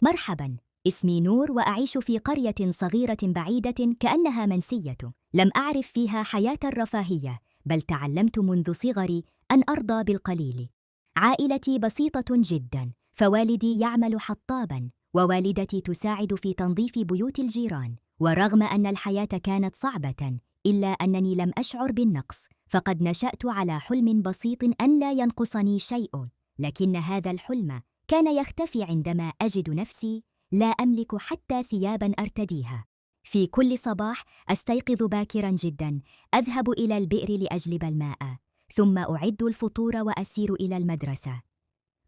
مرحباً، اسمي نور وأعيش في قرية صغيرة بعيدة كأنها منسية. لم أعرف فيها حياة الرفاهية، بل تعلمت منذ صغري أن أرضى بالقليل. عائلتي بسيطة جداً، فوالدي يعمل حطاباً، ووالدتي تساعد في تنظيف بيوت الجيران. ورغم أن الحياة كانت صعبة، إلا أنني لم أشعر بالنقص، فقد نشأت على حلم بسيط أن لا ينقصني شيء. لكن هذا الحلم كان يختفي عندما أجد نفسي لا أملك حتى ثياباً أرتديها. في كل صباح أستيقظ باكراً جداً، أذهب إلى البئر لأجلب الماء، ثم أعد الفطور وأسير إلى المدرسة.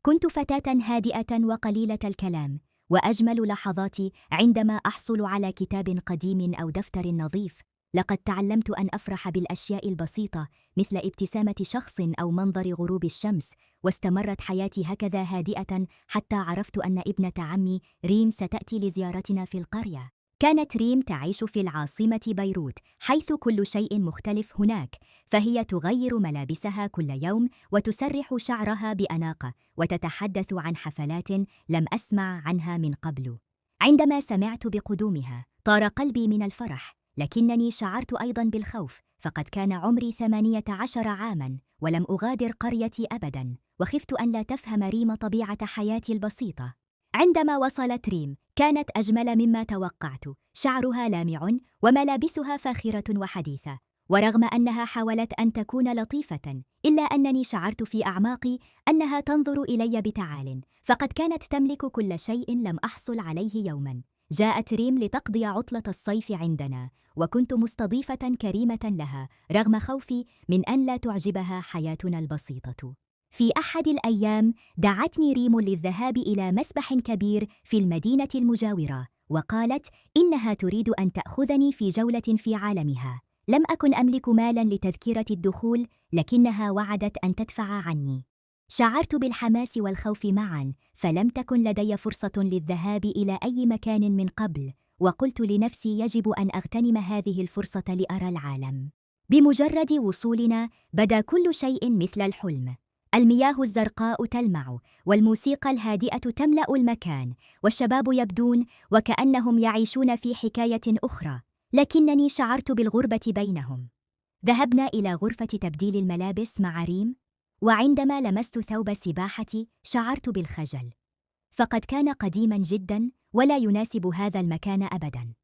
كنت فتاة هادئة وقليلة الكلام، وأجمل لحظاتي عندما أحصل على كتاب قديم أو دفتر نظيف. لقد تعلمت أن أفرح بالأشياء البسيطة، مثل ابتسامة شخص أو منظر غروب الشمس، واستمرت حياتي هكذا هادئة حتى عرفت أن ابنة عمي ريم ستأتي لزيارتنا في القرية. كانت ريم تعيش في العاصمة بيروت، حيث كل شيء مختلف هناك، فهي تغير ملابسها كل يوم وتسرح شعرها بأناقة، وتتحدث عن حفلات لم أسمع عنها من قبل. عندما سمعت بقدومها طار قلبي من الفرح، لكنني شعرت أيضاً بالخوف، فقد كان عمري 18 عاماً ولم أغادر قريتي أبداً، وخفت أن لا تفهم ريم طبيعة حياتي البسيطة. عندما وصلت ريم كانت أجمل مما توقعت، شعرها لامع وملابسها فاخرة وحديثة. ورغم أنها حاولت أن تكون لطيفة، إلا أنني شعرت في أعماقي أنها تنظر إلي بتعال، فقد كانت تملك كل شيء لم أحصل عليه يوماً. جاءت ريم لتقضي عطلة الصيف عندنا، وكنت مستضيفة كريمة لها رغم خوفي من أن لا تعجبها حياتنا البسيطة. في أحد الأيام دعتني ريم للذهاب إلى مسبح كبير في المدينة المجاورة، وقالت إنها تريد أن تأخذني في جولة في عالمها. لم أكن أملك مالاً لتذكرة الدخول، لكنها وعدت أن تدفع عني. شعرت بالحماس والخوف معاً، فلم تكن لدي فرصة للذهاب إلى أي مكان من قبل، وقلت لنفسي يجب أن أغتنم هذه الفرصة لأرى العالم. بمجرد وصولنا بدا كل شيء مثل الحلم. المياه الزرقاء تلمع، والموسيقى الهادئة تملأ المكان، والشباب يبدون وكأنهم يعيشون في حكاية أخرى، لكنني شعرت بالغربة بينهم. ذهبنا إلى غرفة تبديل الملابس مع ريم، وعندما لمست ثوب سباحتي شعرت بالخجل، فقد كان قديماً جداً ولا يناسب هذا المكان أبداً.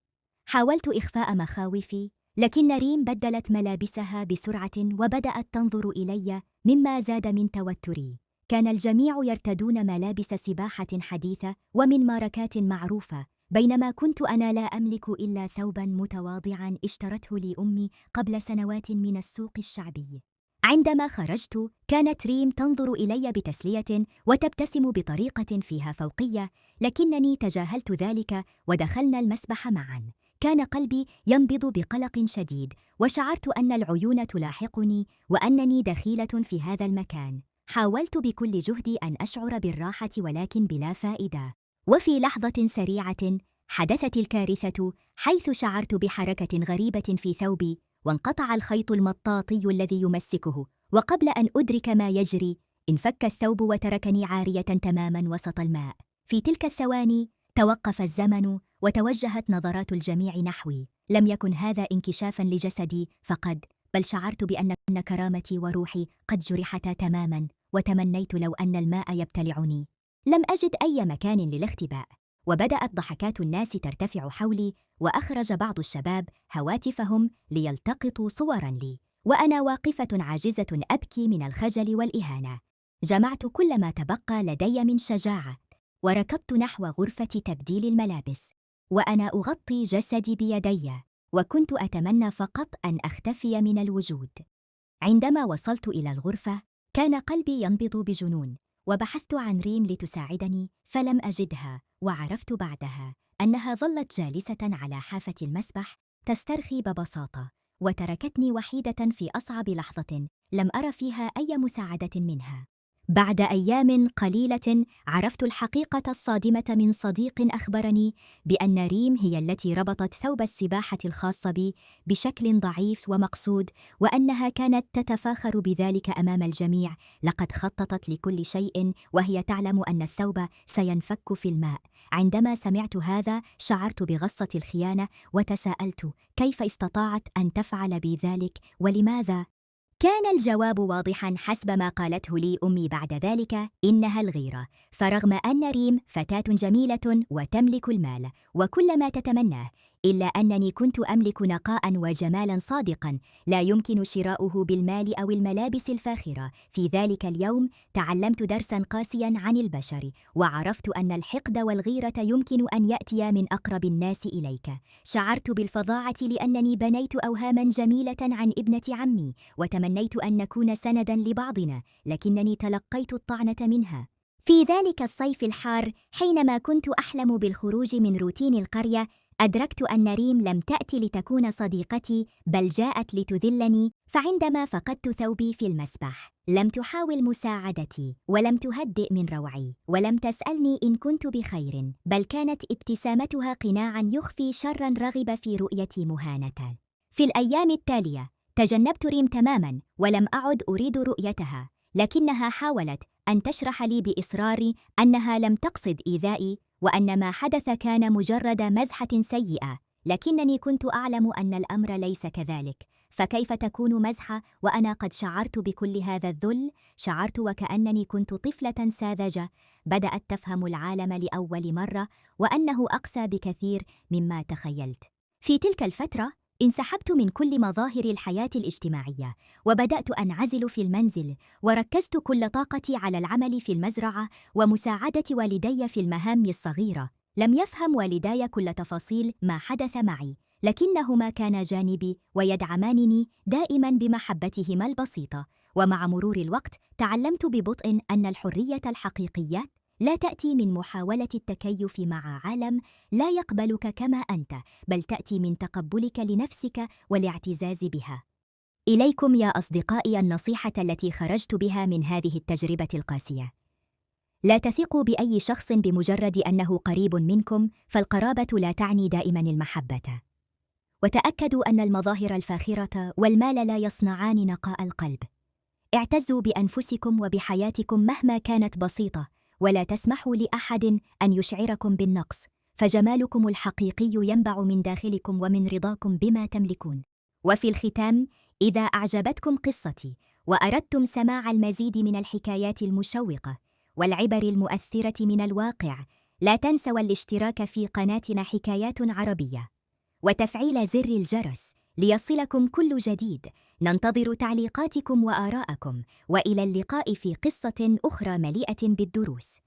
حاولت إخفاء مخاوفي، لكن ريم بدلت ملابسها بسرعة وبدأت تنظر إلي، مما زاد من توتري. كان الجميع يرتدون ملابس سباحة حديثة ومن ماركات معروفة، بينما كنت أنا لا أملك إلا ثوباً متواضعاً اشترته لي أمي قبل سنوات من السوق الشعبي. عندما خرجت كانت ريم تنظر إلي بتسلية وتبتسم بطريقة فيها فوقية، لكنني تجاهلت ذلك ودخلنا المسبح معاً. كان قلبي ينبض بقلق شديد، وشعرت أن العيون تلاحقني وأنني دخيلة في هذا المكان. حاولت بكل جهدي أن أشعر بالراحة، ولكن بلا فائدة. وفي لحظة سريعة حدثت الكارثة، حيث شعرت بحركة غريبة في ثوبي، وانقطع الخيط المطاطي الذي يمسكه، وقبل أن أدرك ما يجري انفك الثوب وتركني عارية تماماً وسط الماء. في تلك الثواني توقف الزمن، وتوجهت نظرات الجميع نحوي. لم يكن هذا انكشافاً لجسدي فقط، بل شعرت بأن كرامتي وروحي قد جرحتا تماماً، وتمنيت لو أن الماء يبتلعني. لم أجد أي مكان للاختباء، وبدأت ضحكات الناس ترتفع حولي، وأخرج بعض الشباب هواتفهم ليلتقطوا صوراً لي، وأنا واقفة عاجزة أبكي من الخجل والإهانة. جمعت كل ما تبقى لدي من شجاعة، وركضت نحو غرفة تبديل الملابس، وأنا أغطي جسدي بيدي، وكنت أتمنى فقط أن أختفي من الوجود. عندما وصلت إلى الغرفة كان قلبي ينبض بجنون، وبحثت عن ريم لتساعدني فلم أجدها، وعرفت بعدها أنها ظلت جالسة على حافة المسبح تسترخي ببساطة، وتركتني وحيدة في أصعب لحظة لم أرى فيها أي مساعدة منها. بعد أيام قليلة عرفت الحقيقة الصادمة من صديق أخبرني بأن ريم هي التي ربطت ثوب السباحة الخاص بي بشكل ضعيف ومقصود، وأنها كانت تتفاخر بذلك أمام الجميع. لقد خططت لكل شيء وهي تعلم أن الثوب سينفك في الماء. عندما سمعت هذا شعرت بغصة الخيانة وتساءلت كيف استطاعت أن تفعل بي ذلك ولماذا؟ كان الجواب واضحاً حسب ما قالته لي أمي بعد ذلك: إنها الغيرة. فرغم أن ريم فتاة جميلة وتملك المال وكل ما تتمناه، إلا أنني كنت أملك نقاءً وجمالاً صادقاً لا يمكن شراؤه بالمال أو الملابس الفاخرة. في ذلك اليوم تعلمت درساً قاسياً عن البشر، وعرفت أن الحقد والغيرة يمكن أن يأتيا من أقرب الناس إليك. شعرت بالفظاعة لأنني بنيت أوهاماً جميلة عن ابنة عمي، وتمنيت أن نكون سنداً لبعضنا، لكنني تلقيت الطعنة منها. في ذلك الصيف الحار، حينما كنت أحلم بالخروج من روتين القرية، أدركت أن ريم لم تأتِ لتكون صديقتي، بل جاءت لتذلني. فعندما فقدت ثوبي في المسبح، لم تحاول مساعدتي، ولم تهدئ من روعي، ولم تسألني إن كنت بخير، بل كانت ابتسامتها قناعاً يخفي شراً رغب في رؤيتي مهانة. في الأيام التالية تجنبت ريم تماماً، ولم أعد أريد رؤيتها، لكنها حاولت أن تشرح لي بإصرار أنها لم تقصد إيذائي، وأن ما حدث كان مجرد مزحة سيئة. لكنني كنت أعلم أن الأمر ليس كذلك. فكيف تكون مزحة وأنا قد شعرت بكل هذا الذل؟ شعرت وكأنني كنت طفلة ساذجة بدأت تفهم العالم لأول مرة، وأنه أقسى بكثير مما تخيلت. في تلك الفترة انسحبت من كل مظاهر الحياة الاجتماعية، وبدأت أنعزل في المنزل، وركزت كل طاقتي على العمل في المزرعة ومساعدة والدي في المهام الصغيرة. لم يفهم والداي كل تفاصيل ما حدث معي، لكنهما كانا جانبي ويدعمانني دائما بمحبتهما البسيطة. ومع مرور الوقت تعلمت ببطء أن الحرية الحقيقية لا تأتي من محاولة التكيف مع عالم لا يقبلك كما أنت، بل تأتي من تقبلك لنفسك والاعتزاز بها. إليكم يا أصدقائي النصيحة التي خرجت بها من هذه التجربة القاسية: لا تثقوا بأي شخص بمجرد أنه قريب منكم، فالقرابة لا تعني دائما المحبة. وتأكدوا أن المظاهر الفاخرة والمال لا يصنعان نقاء القلب. اعتزوا بأنفسكم وبحياتكم مهما كانت بسيطة، ولا تسمحوا لأحد أن يشعركم بالنقص، فجمالكم الحقيقي ينبع من داخلكم ومن رضاكم بما تملكون. وفي الختام، إذا أعجبتكم قصتي وأردتم سماع المزيد من الحكايات المشوقة والعبر المؤثرة من الواقع، لا تنسوا الاشتراك في قناتنا حكايات عربية، وتفعيل زر الجرس ليصلكم كل جديد. ننتظر تعليقاتكم وآراءكم، وإلى اللقاء في قصة أخرى مليئة بالدروس.